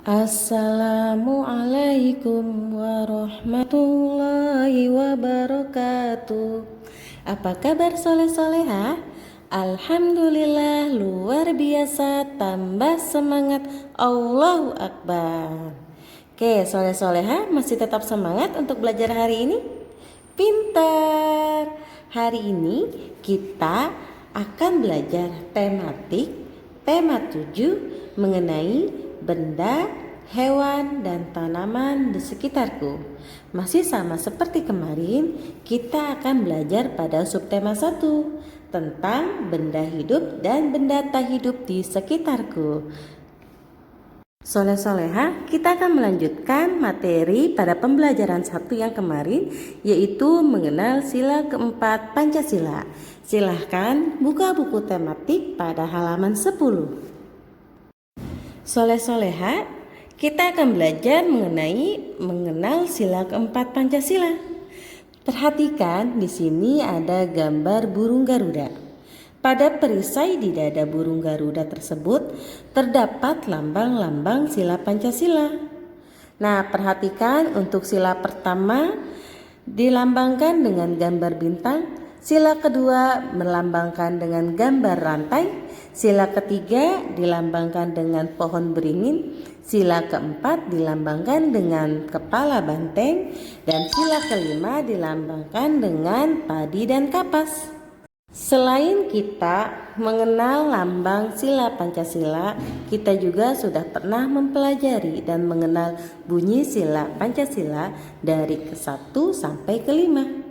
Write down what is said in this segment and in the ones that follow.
Assalamualaikum warahmatullahi wabarakatuh. Apa kabar soleh-soleha? Alhamdulillah luar biasa, tambah semangat, Allahu Akbar. Oke, soleh-soleha masih tetap semangat untuk belajar hari ini? Pintar. Hari ini kita akan belajar tema 7 mengenai benda, hewan, dan tanaman di sekitarku. Masih sama seperti kemarin, kita akan belajar pada subtema 1 tentang benda hidup dan benda tak hidup di sekitarku. Soleh-soleha, kita akan melanjutkan materi pada pembelajaran 1 yang kemarin, yaitu mengenal sila keempat Pancasila. Silahkan buka buku tematik pada halaman 10. Soleh-soleha, kita akan belajar mengenal sila keempat Pancasila. Perhatikan di sini ada gambar burung Garuda. Pada perisai di dada burung Garuda tersebut terdapat lambang-lambang sila Pancasila. Nah, perhatikan untuk sila pertama dilambangkan dengan gambar bintang, sila kedua melambangkan dengan gambar rantai, sila ketiga dilambangkan dengan pohon beringin, sila keempat dilambangkan dengan kepala banteng, dan sila kelima dilambangkan dengan padi dan kapas. Selain kita mengenal lambang sila Pancasila, kita juga sudah pernah mempelajari dan mengenal bunyi sila Pancasila dari ke-1 sampai ke-5.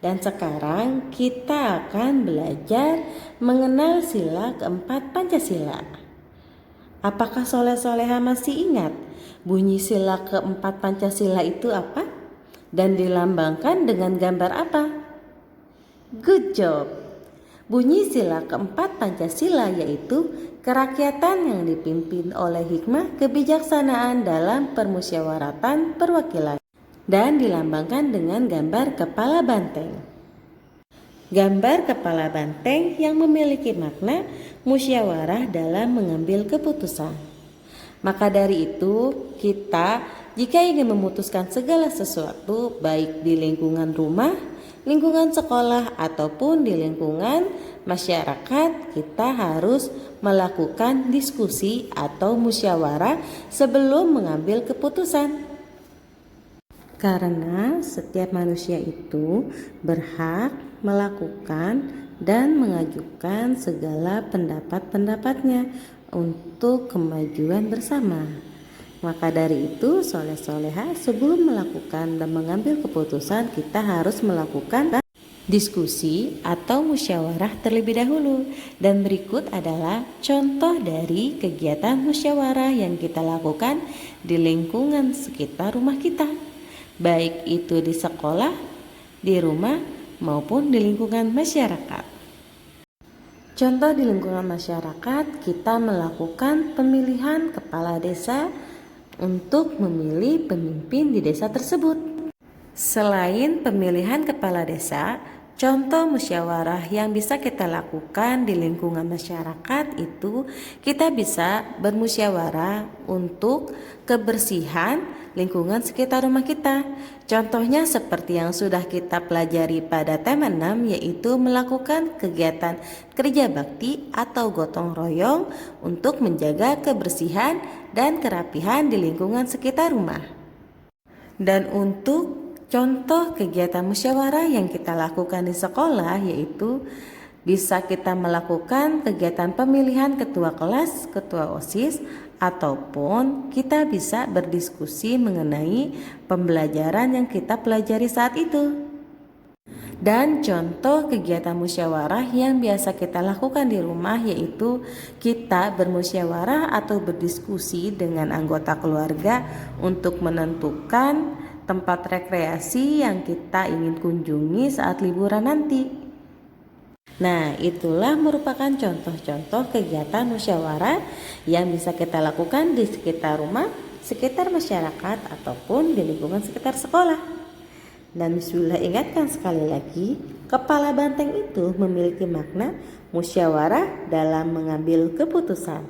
Dan sekarang kita akan belajar mengenal sila keempat Pancasila. Apakah soleh-soleha masih ingat bunyi sila keempat Pancasila itu apa? Dan dilambangkan dengan gambar apa? Good job! Bunyi sila keempat Pancasila yaitu kerakyatan yang dipimpin oleh hikmah kebijaksanaan dalam permusyawaratan perwakilan, dan dilambangkan dengan gambar kepala banteng. Gambar kepala banteng yang memiliki makna musyawarah dalam mengambil keputusan. Maka dari itu, kita jika ingin memutuskan segala sesuatu baik di lingkungan rumah, lingkungan sekolah, ataupun di lingkungan masyarakat, kita harus melakukan diskusi atau musyawarah sebelum mengambil keputusan. Karena setiap manusia itu berhak melakukan dan mengajukan segala pendapat-pendapatnya untuk kemajuan bersama. Maka dari itu, soleh-soleha, sebelum melakukan dan mengambil keputusan, kita harus melakukan diskusi atau musyawarah terlebih dahulu. Dan berikut adalah contoh dari kegiatan musyawarah yang kita lakukan di lingkungan sekitar rumah kita, baik itu di sekolah, di rumah, maupun di lingkungan masyarakat. Contoh di lingkungan masyarakat, kita melakukan pemilihan kepala desa untuk memilih pemimpin di desa tersebut. Selain pemilihan kepala desa, contoh musyawarah yang bisa kita lakukan di lingkungan masyarakat itu kita bisa bermusyawarah untuk kebersihan lingkungan sekitar rumah kita. Contohnya seperti yang sudah kita pelajari pada tema 6, yaitu melakukan kegiatan kerja bakti atau gotong royong untuk menjaga kebersihan dan kerapihan di lingkungan sekitar rumah. Dan untuk contoh kegiatan musyawarah yang kita lakukan di sekolah, yaitu bisa kita melakukan kegiatan pemilihan ketua kelas, ketua OSIS, ataupun kita bisa berdiskusi mengenai pembelajaran yang kita pelajari saat itu. Dan contoh kegiatan musyawarah yang biasa kita lakukan di rumah, yaitu kita bermusyawarah atau berdiskusi dengan anggota keluarga untuk menentukan tempat rekreasi yang kita ingin kunjungi saat liburan nanti. Nah, itulah merupakan contoh-contoh kegiatan musyawarah yang bisa kita lakukan di sekitar rumah, sekitar masyarakat, ataupun di lingkungan sekitar sekolah. Dan bismillah, ingatkan sekali lagi, kepala banteng itu memiliki makna musyawarah dalam mengambil keputusan.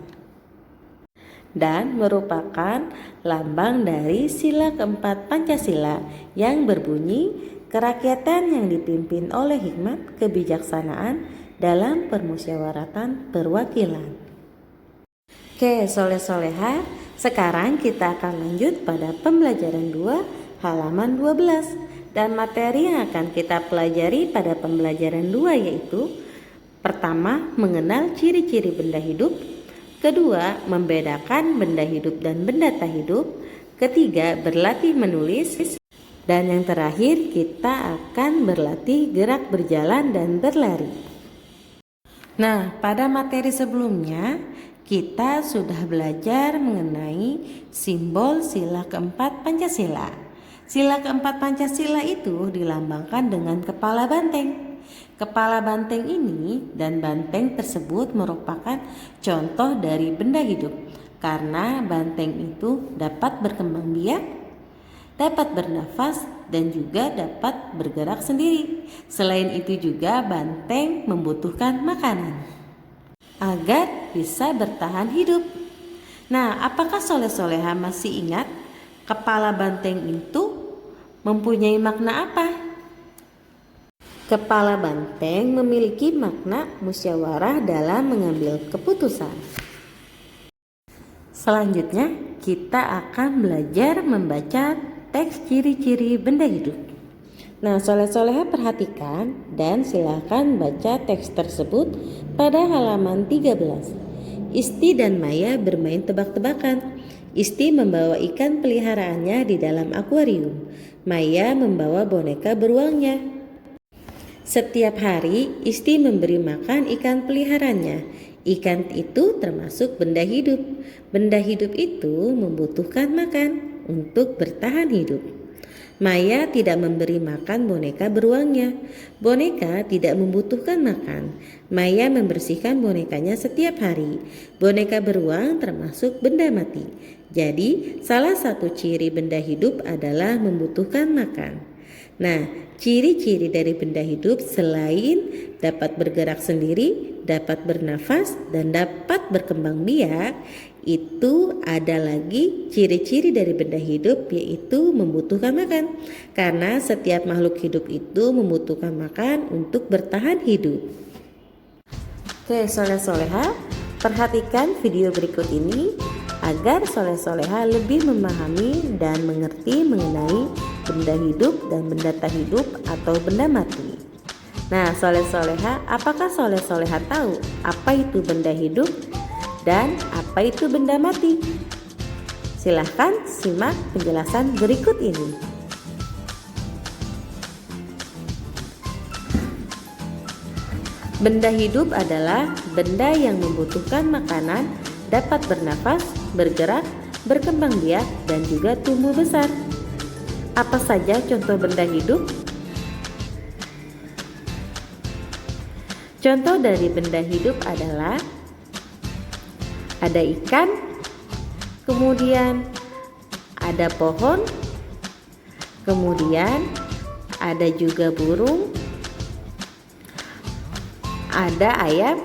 dan merupakan lambang dari sila keempat Pancasila yang berbunyi kerakyatan yang dipimpin oleh hikmat kebijaksanaan dalam permusyawaratan perwakilan. Oke, soleh-soleha, sekarang kita akan lanjut pada pembelajaran 2 halaman 12 dan materi yang akan kita pelajari pada pembelajaran 2 yaitu pertama, mengenal ciri-ciri benda hidup. Kedua, membedakan benda hidup dan benda tak hidup. Ketiga, berlatih menulis. Dan yang terakhir, kita akan berlatih gerak berjalan dan berlari. Nah, pada materi sebelumnya, kita sudah belajar mengenai simbol sila keempat Pancasila. Sila keempat Pancasila itu dilambangkan dengan kepala banteng. Kepala banteng ini dan banteng tersebut merupakan contoh dari benda hidup karena banteng itu dapat berkembang biak, dapat bernafas, dan juga dapat bergerak sendiri. Selain itu juga banteng membutuhkan makanan agar bisa bertahan hidup. Nah, apakah soleh-soleha masih ingat kepala banteng itu mempunyai makna apa? Kepala banteng memiliki makna musyawarah dalam mengambil keputusan. Selanjutnya, kita akan belajar membaca teks ciri-ciri benda hidup. Nah, soleh-soleha perhatikan dan silakan baca teks tersebut pada halaman 13. Isti dan Maya bermain tebak-tebakan. Isti membawa ikan peliharaannya di dalam akuarium. Maya membawa boneka beruangnya. Setiap hari, Isti memberi makan ikan peliharaannya. Ikan itu termasuk benda hidup. Benda hidup itu membutuhkan makan untuk bertahan hidup. Maya tidak memberi makan boneka beruangnya. Boneka tidak membutuhkan makan. Maya membersihkan bonekanya setiap hari. Boneka beruang termasuk benda mati. Jadi, salah satu ciri benda hidup adalah membutuhkan makan. Nah, ciri-ciri dari benda hidup selain dapat bergerak sendiri, dapat bernafas, dan dapat berkembang biak, itu ada lagi ciri-ciri dari benda hidup yaitu membutuhkan makan. Karena setiap makhluk hidup itu membutuhkan makan untuk bertahan hidup. Oke, soleh-soleha, perhatikan video berikut ini agar soleh-soleha lebih memahami dan mengerti mengenai benda hidup dan benda tak hidup atau benda mati. Nah, soleh-soleha, apakah soleh-soleha tahu apa itu benda hidup dan apa itu benda mati? Silahkan simak penjelasan berikut ini. Benda hidup adalah benda yang membutuhkan makanan, dapat bernafas, bergerak, berkembang biak, dan juga tumbuh besar. Apa saja contoh benda hidup? Contoh dari benda hidup adalah ada ikan, kemudian ada pohon, kemudian ada juga burung, ada ayam,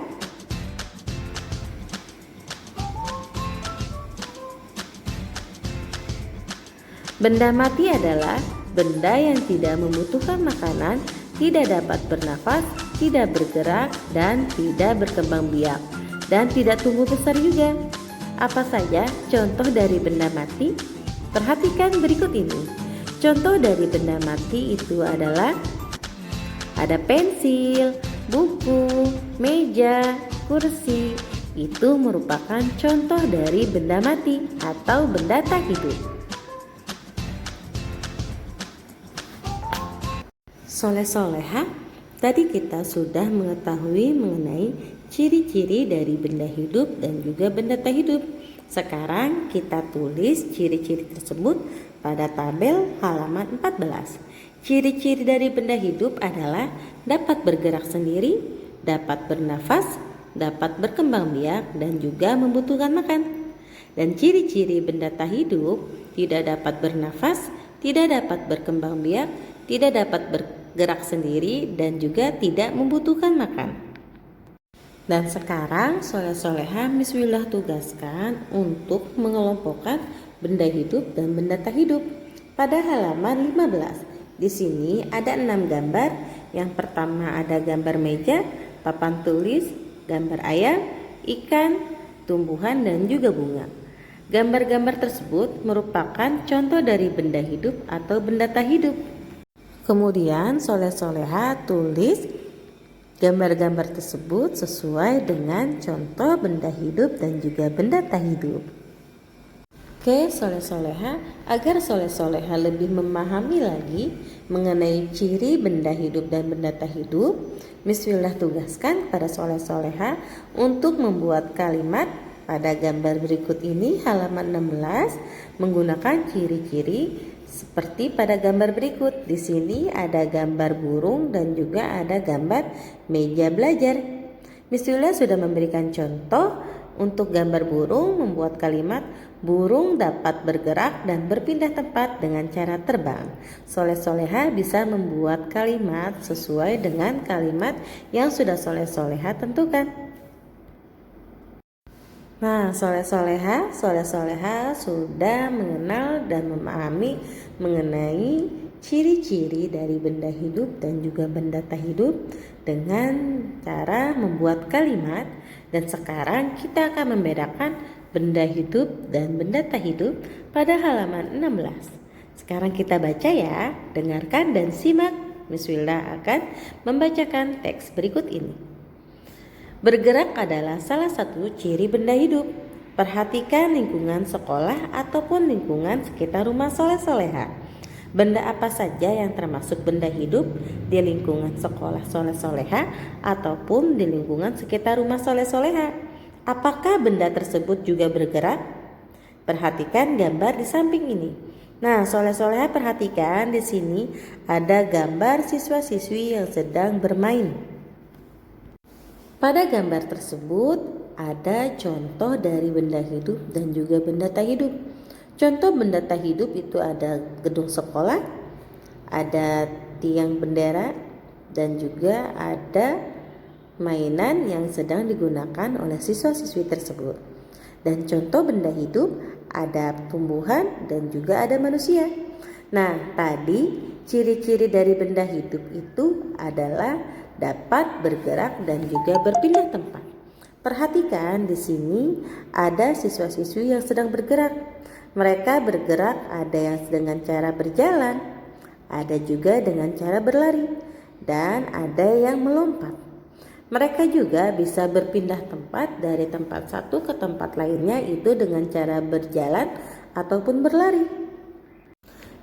benda mati adalah benda yang tidak membutuhkan makanan, tidak dapat bernafas, tidak bergerak, dan tidak berkembang biak, dan tidak tumbuh besar juga. Apa saja contoh dari benda mati? Perhatikan berikut ini. Contoh dari benda mati itu adalah ada pensil, buku, meja, kursi. Itu merupakan contoh dari benda mati atau benda tak hidup. Soleh-soleha, tadi kita sudah mengetahui mengenai ciri-ciri dari benda hidup dan juga benda tak hidup. Sekarang kita tulis ciri-ciri tersebut pada tabel halaman 14. Ciri-ciri dari benda hidup adalah dapat bergerak sendiri, dapat bernafas, dapat berkembang biak, dan juga membutuhkan makan. Dan ciri-ciri benda tak hidup tidak dapat bernafas, tidak dapat berkembang biak, tidak dapat bergerak sendiri, dan juga tidak membutuhkan makan. Dan sekarang soleh-soleha Miswillah tugaskan untuk mengelompokkan benda hidup dan benda tak hidup. Pada halaman 15, di sini ada 6 gambar. Yang pertama ada gambar meja, papan tulis, gambar ayam, ikan, tumbuhan, dan juga bunga. Gambar-gambar tersebut merupakan contoh dari benda hidup atau benda tak hidup. Kemudian soleh-soleha tulis gambar-gambar tersebut sesuai dengan contoh benda hidup dan juga benda tak hidup. Oke, soleh-soleha, agar soleh-soleha lebih memahami lagi mengenai ciri benda hidup dan benda tak hidup, Miswillah tugaskan pada soleh-soleha untuk membuat kalimat pada gambar berikut ini halaman 16 menggunakan ciri-ciri seperti pada gambar berikut. Di sini ada gambar burung dan juga ada gambar meja belajar. Miswillah sudah memberikan contoh untuk gambar burung, membuat kalimat burung dapat bergerak dan berpindah tempat dengan cara terbang. Soleh-soleha bisa membuat kalimat sesuai dengan kalimat yang sudah soleh-soleha tentukan. Nah, soleh-soleha sudah mengenal dan memahami mengenai ciri-ciri dari benda hidup dan juga benda tak hidup dengan cara membuat kalimat. Dan sekarang kita akan membedakan benda hidup dan benda tak hidup pada halaman 16. Sekarang kita baca ya, dengarkan dan simak. Miswillah akan membacakan teks berikut ini. Bergerak adalah salah satu ciri benda hidup. Perhatikan lingkungan sekolah ataupun lingkungan sekitar rumah soleh-soleha. Benda apa saja yang termasuk benda hidup di lingkungan sekolah soleh-soleha ataupun di lingkungan sekitar rumah soleh-soleha? Apakah benda tersebut juga bergerak? Perhatikan gambar di samping ini. Nah, soleh-soleha perhatikan di sini ada gambar siswa-siswi yang sedang bermain. Pada gambar tersebut ada contoh dari benda hidup dan juga benda tak hidup. Contoh benda tak hidup itu ada gedung sekolah, ada tiang bendera, dan juga ada mainan yang sedang digunakan oleh siswa-siswi tersebut. Dan contoh benda hidup ada tumbuhan dan juga ada manusia. Nah, tadi ciri-ciri dari benda hidup itu adalah dapat bergerak dan juga berpindah tempat. Perhatikan di sini ada siswa-siswi yang sedang bergerak. Mereka bergerak ada yang dengan cara berjalan, ada juga dengan cara berlari, dan ada yang melompat. Mereka juga bisa berpindah tempat dari tempat satu ke tempat lainnya itu dengan cara berjalan ataupun berlari.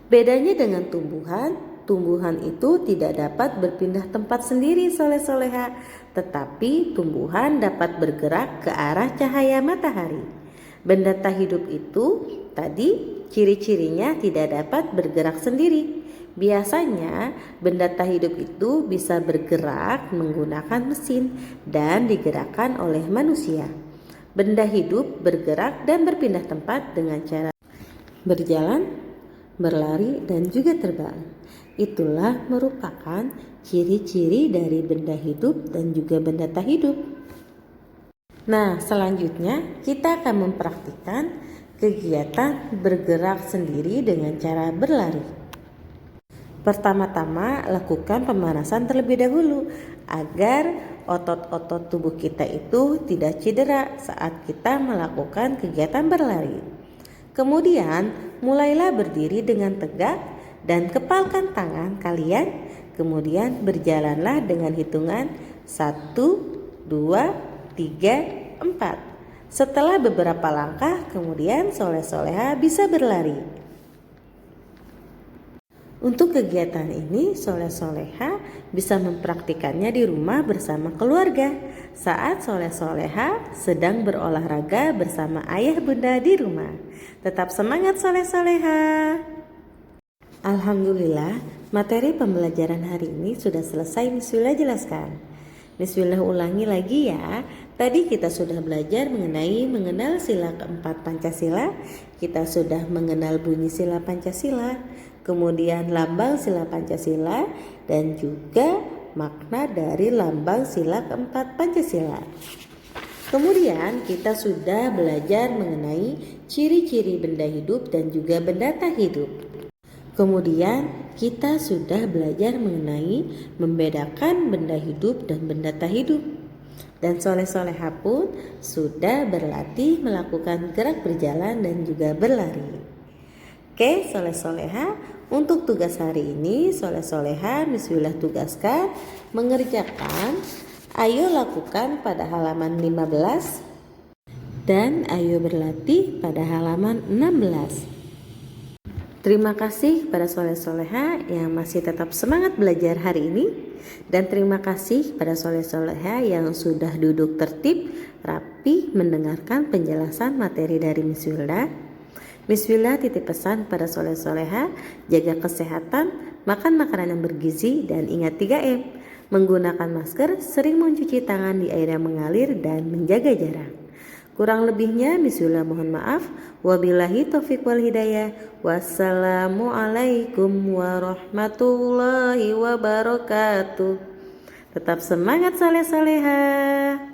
Bedanya dengan tumbuhan itu tidak dapat berpindah tempat sendiri soleh-soleha, tetapi tumbuhan dapat bergerak ke arah cahaya matahari. Benda tak hidup itu tadi ciri-cirinya tidak dapat bergerak sendiri. Biasanya benda tak hidup itu bisa bergerak menggunakan mesin dan digerakkan oleh manusia. Benda hidup bergerak dan berpindah tempat dengan cara berjalan, berlari, dan juga terbang. Itulah merupakan ciri-ciri dari benda hidup dan juga benda tak hidup. Nah, selanjutnya kita akan mempraktikkan kegiatan bergerak sendiri dengan cara berlari. Pertama-tama lakukan pemanasan terlebih dahulu agar otot-otot tubuh kita itu tidak cedera saat kita melakukan kegiatan berlari. Kemudian mulailah berdiri dengan tegak dan kepalkan tangan kalian. Kemudian berjalanlah dengan hitungan 1, 2, 3, 4. Setelah beberapa langkah, kemudian soleh-soleha bisa berlari. Untuk kegiatan ini, soleh-soleha bisa mempraktikannya di rumah bersama keluarga saat soleh-soleha sedang berolahraga bersama ayah bunda di rumah. Tetap semangat soleh-soleha. Alhamdulillah, materi pembelajaran hari ini sudah selesai Miswillah jelaskan. Miswillah ulangi lagi ya. Tadi kita sudah belajar mengenal sila keempat Pancasila. Kita sudah mengenal bunyi sila Pancasila, kemudian lambang sila Pancasila, dan juga makna dari lambang sila keempat Pancasila. Kemudian kita sudah belajar mengenai ciri-ciri benda hidup dan juga benda tak hidup. Kemudian kita sudah belajar mengenai membedakan benda hidup dan benda tak hidup. Dan soleh-soleha pun sudah berlatih melakukan gerak berjalan dan juga berlari. Oke, soleh-soleha, untuk tugas hari ini soleh-soleha Miswillah tugaskan mengerjakan ayo lakukan pada halaman 15 dan ayo berlatih pada halaman 16. Terima kasih pada soleh-soleha yang masih tetap semangat belajar hari ini. Dan terima kasih pada soleh-soleha yang sudah duduk tertib, rapi mendengarkan penjelasan materi dari Miss Wilda. Miss Wilda titip pesan pada soleh-soleha, jaga kesehatan, makan makanan yang bergizi, dan ingat 3M. Menggunakan masker, sering mencuci tangan di air yang mengalir, dan menjaga jarak. Kurang lebihnya Miss Wilda mohon maaf. Wabillahi taufiq wal hidayah. Wassalamualaikum warahmatullahi wabarakatuh. Tetap semangat soleh-soleha.